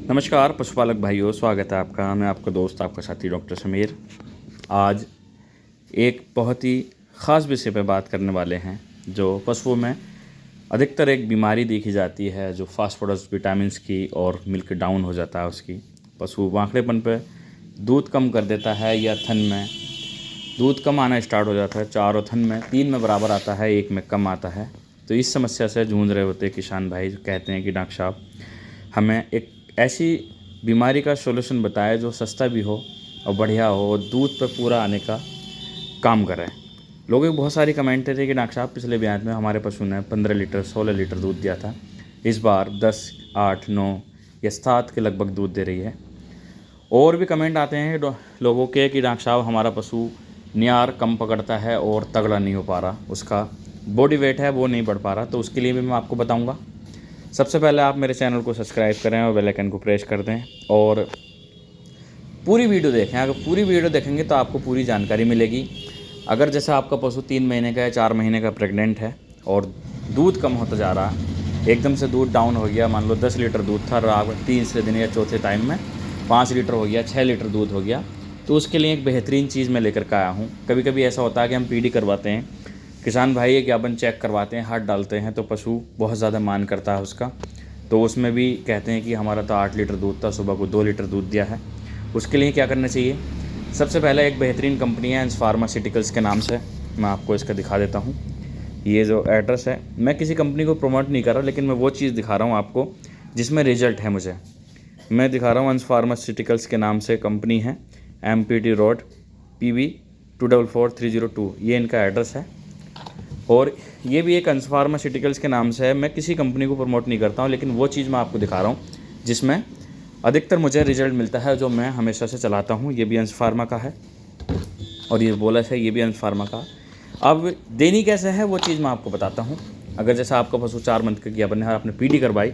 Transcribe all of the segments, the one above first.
नमस्कार पशुपालक भाइयों, स्वागत है आपका। मैं आपका दोस्त, आपका साथी डॉक्टर समीर। आज एक बहुत ही ख़ास विषय पर बात करने वाले हैं जो पशुओं में अधिकतर एक बीमारी देखी जाती है, जो फास्फोरस विटामिन्स की और मिल्क डाउन हो जाता है उसकी। पशु वांकड़ेपन पे दूध कम कर देता है या थन में दूध कम आना स्टार्ट हो जाता है। चारों थन में 3 में बराबर आता है, 1 में कम आता है। तो इस समस्या से जूझ रहे होते किसान भाई जो कहते हैं कि डॉक्टर साहब हमें एक ऐसी बीमारी का सॉल्यूशन बताएं जो सस्ता भी हो और बढ़िया हो और दूध पर पूरा आने का काम करे। लोगों की बहुत सारी कमेंट थे कि डॉक्टर साहब पिछले ब्याज में हमारे पशु ने 15 लीटर 16 लीटर दूध दिया था, इस बार 10 8 9 या 7 के लगभग दूध दे रही है। और भी कमेंट आते हैं लोगों के कि डॉक्टर साहब हमारा पशु नियार कम पकड़ता है और तगड़ा नहीं हो पा रहा, उसका बॉडी वेट है वो नहीं बढ़ पा रहा। तो उसके लिए भी मैं आपको बताऊंगा। सबसे पहले आप मेरे चैनल को सब्सक्राइब करें और बेल आइकन को प्रेस कर दें और पूरी वीडियो देखें। अगर पूरी वीडियो देखेंगे तो आपको पूरी जानकारी मिलेगी। अगर जैसे आपका पशु 3 महीने का है, 4 महीने का प्रेग्नेंट है और दूध कम होता जा रहा है, एकदम से दूध डाउन हो गया, मान लो 10 लीटर दूध था, रात 3 दिन या चौथे टाइम में 5 लीटर हो गया, 6 लीटर दूध हो गया, तो उसके लिए एक बेहतरीन चीज़ मैं लेकर के आया हूँ। कभी कभी ऐसा होता है कि हम पीडी करवाते हैं, किसान भाई एक याबन चेक करवाते हैं, हाथ डालते हैं तो पशु बहुत ज़्यादा मान करता है उसका। तो उसमें भी कहते हैं कि हमारा तो 8 लीटर दूध था, सुबह को 2 लीटर दूध दिया है। उसके लिए क्या करना चाहिए? सबसे पहले एक बेहतरीन कंपनी है अंश फार्मास्यूटिकल्स के नाम से, मैं आपको इसका दिखा देता हूँ। ये जो एड्रेस है, मैं किसी कंपनी को प्रमोट नहीं कर रहा, लेकिन मैं वो चीज़ दिखा रहा हूँ आपको जिसमें रिजल्ट है। मैं दिखा रहा हूँ अंश फार्मास्यूटिकल्स के नाम से कंपनी है, MPT रोड PB 244302, ये इनका एड्रेस है। और ये भी एक अंश फार्मास्यूटिकल्स के नाम से है। मैं किसी कंपनी को प्रमोट नहीं करता हूँ, लेकिन वो चीज़ मैं आपको दिखा रहा हूँ जिसमें अधिकतर मुझे रिजल्ट मिलता है, जो मैं हमेशा से चलाता हूँ। ये भी अंश फार्मा का है और ये बोलस है, ये भी अंश फार्मा का। अब देनी कैसे है वो चीज़ मैं आपको बताता हूँ। अगर जैसे आपका पशु 4 मंथ का ज्ञापन है, आपने पीडी करवाई,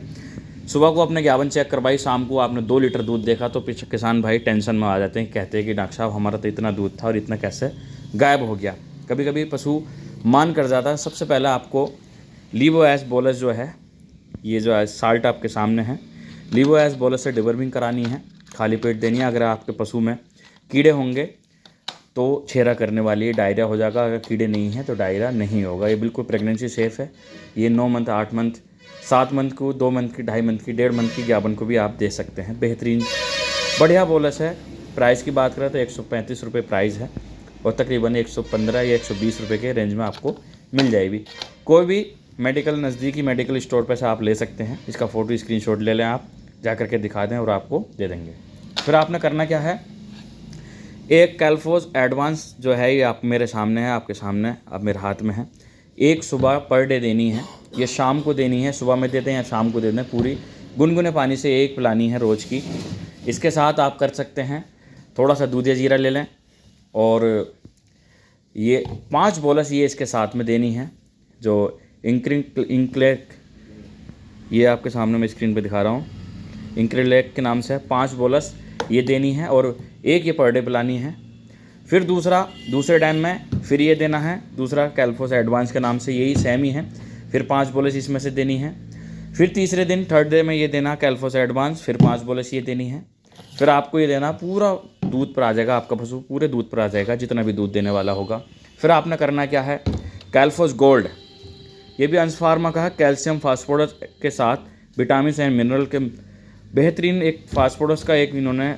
सुबह को अपने ज्ञापन चेक करवाई, शाम को आपने 2 लीटर दूध देखा, तो पीछे किसान भाई टेंशन में आ जाते हैं, कहते हैं कि डॉक्टर साहब हमारा तो इतना दूध था और इतना कैसे गायब हो गया। कभी कभी पशु मान कर जाता है। सबसे पहले आपको लीवोएस बोलस जो है, ये जो है साल्ट आपके सामने है, लीवोएस बोलस से डिवर्मिंग करानी है, खाली पेट देनी है। अगर आपके पशु में कीड़े होंगे तो छेरा करने वाली है, डायरिया हो जाएगा। अगर कीड़े नहीं हैं तो डायरिया नहीं होगा। ये बिल्कुल प्रेगनेंसी सेफ़ है। ये 9 मंथ 8 मंथ 7 मंथ को, 2 मंथ की, 2.5 मंथ की, 1.5 मंथ की ज्ञापन को भी आप दे सकते हैं। बेहतरीन बढ़िया बोलस है। प्राइस की बात करें तो 135 रुपये प्राइस है और तकरीबन 115 या 120 रुपये के रेंज में आपको मिल जाएगी। कोई भी नज़दीकी मेडिकल स्टोर पर से आप ले सकते हैं। इसका फ़ोटो स्क्रीनशॉट ले लें, आप जा करके दिखा दें और आपको दे देंगे। फिर आपने करना क्या है, एक कैल्फोज एडवांस जो है, ये आप मेरे सामने है, आपके सामने, अब मेरे हाथ में है। एक सुबह पर डे देनी है, ये शाम को देनी है। सुबह में देते हैं या शाम को देते हैं। पूरी गुनगुने पानी से एक पिलानी है रोज़ की। इसके साथ आप कर सकते हैं, थोड़ा सा दूध या जीरा ले लें और ये 5 बोलस ये इसके साथ में देनी है। जो इंक्लेक, ये आपके सामने मैं स्क्रीन पे दिखा रहा हूँ, इंक्रेलेक के नाम से 5 बोलस ये देनी है और एक ये पर डे पिलानी है। फिर दूसरे टाइम में फिर ये देना है, दूसरा कैल्फोस एडवांस के नाम से, यही सेम ही है। फिर 5 बोलस इसमें से देनी है। फिर तीसरे दिन थर्ड डे में ये देना कैल्फोस एडवांस, फिर 5 बोलस ये देनी है। फिर आपको ये देना, पूरा दूध पर आ जाएगा, आपका पशु पूरे दूध पर आ जाएगा जितना भी दूध देने वाला होगा। फिर आपने करना क्या है, कैल्फोस गोल्ड, ये भी अंश फार्मा का है, कैल्शियम फास्फोरस के साथ विटामिन एंड मिनरल के बेहतरीन एक फास्फोरस का एक इन्होंने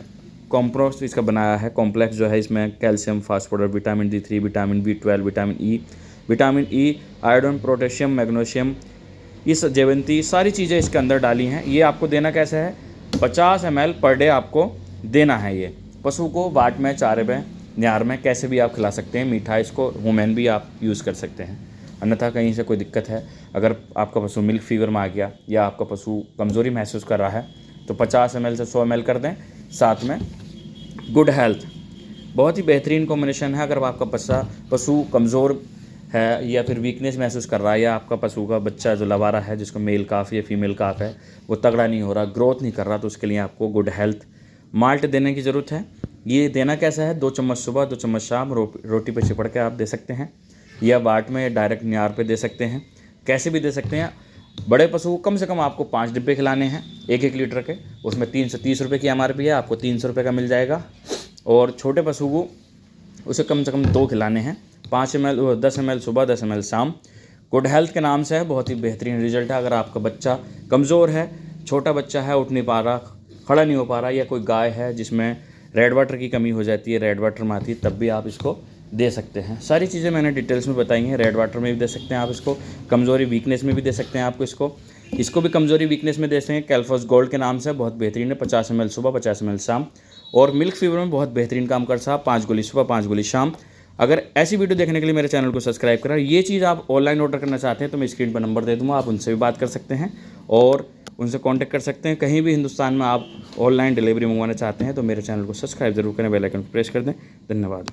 कॉम्प्रोस इसका बनाया है, कॉम्प्लेक्स जो है। इसमें calcium, phosphorus, vitamin D3, vitamin B12, vitamin E, iodine, potassium, magnesium, इस जयवंती, सारी चीज़ें इसके अंदर डाली हैं। ये आपको देना कैसे है, 50 ml पर डे आपको देना है। ये पशु को बाट में, चारे में, नियार में कैसे भी आप खिला सकते हैं। मीठा इसको वुमेन भी आप यूज़ कर सकते हैं। अन्यथा कहीं से कोई दिक्कत है, अगर आपका पशु मिल्क फीवर में आ गया या आपका पशु कमज़ोरी महसूस कर रहा है, तो 50 ml से 100 ml कर दें। साथ में गुड हेल्थ, बहुत ही बेहतरीन कॉम्बिनेशन है। अगर आपका पशु कमज़ोर है या फिर वीकनेस महसूस कर रहा है, या आपका पशु का बच्चा जो लवारा है, जिसको मेल काफ या फीमेल काफ है, वो तगड़ा नहीं हो रहा, ग्रोथ नहीं कर रहा, तो उसके लिए आपको गुड हेल्थ माल्ट देने की ज़रूरत है। ये देना कैसा है, 2 चम्मच सुबह, 2 चम्मच शाम, रोटी पे चिपड़ के आप दे सकते हैं, या बाट में डायरेक्ट नियार पे दे सकते हैं, कैसे भी दे सकते हैं। बड़े पशु को कम से कम आपको 5 डिब्बे खिलाने हैं 1-1 लीटर के, उसमें 330 रुपये की MRP है, आपको 300 रुपये का मिल जाएगा। और छोटे पशु को उसे कम से कम 2 खिलाने हैं, 5 ml 10 ml सुबह, 10 ml शाम। गुड हेल्थ के नाम से है, बहुत ही बेहतरीन रिजल्ट है। अगर आपका बच्चा कमज़ोर है, छोटा बच्चा है, उठ नहीं पा रहा, खड़ा नहीं हो पा रहा, या कोई गाय है जिसमें रेड वाटर की कमी हो जाती है, रेड वाटर में आती है, तब भी आप इसको दे सकते हैं। सारी चीज़ें मैंने डिटेल्स में बताई हैं। रेड वाटर में भी दे सकते हैं आप इसको, कमज़ोरी वीकनेस में भी दे सकते हैं आपको इसको भी कमज़ोरी वीकनेस में दे सकते हैं। कैल्फोस गोल्ड के नाम से बहुत बेहतरीन है, 50 ml सुबह, 50 ml शाम। और मिल्क फीवर में बहुत बेहतरीन काम करता है, 5 गोली सुबह, 5 गोली शाम। अगर ऐसी वीडियो देखने के लिए मेरे चैनल को सब्सक्राइब करें। ये चीज़ आप ऑनलाइन ऑर्डर करना चाहते हैं तो मैं स्क्रीन पर नंबर दे दूँगा, आप उनसे भी बात कर सकते हैं और उनसे कांटेक्ट कर सकते हैं। कहीं भी हिंदुस्तान में आप ऑनलाइन डिलीवरी मंगवाना चाहते हैं तो मेरे चैनल को सब्सक्राइब जरूर करें, बेल आइकन को प्रेस कर दें। धन्यवाद।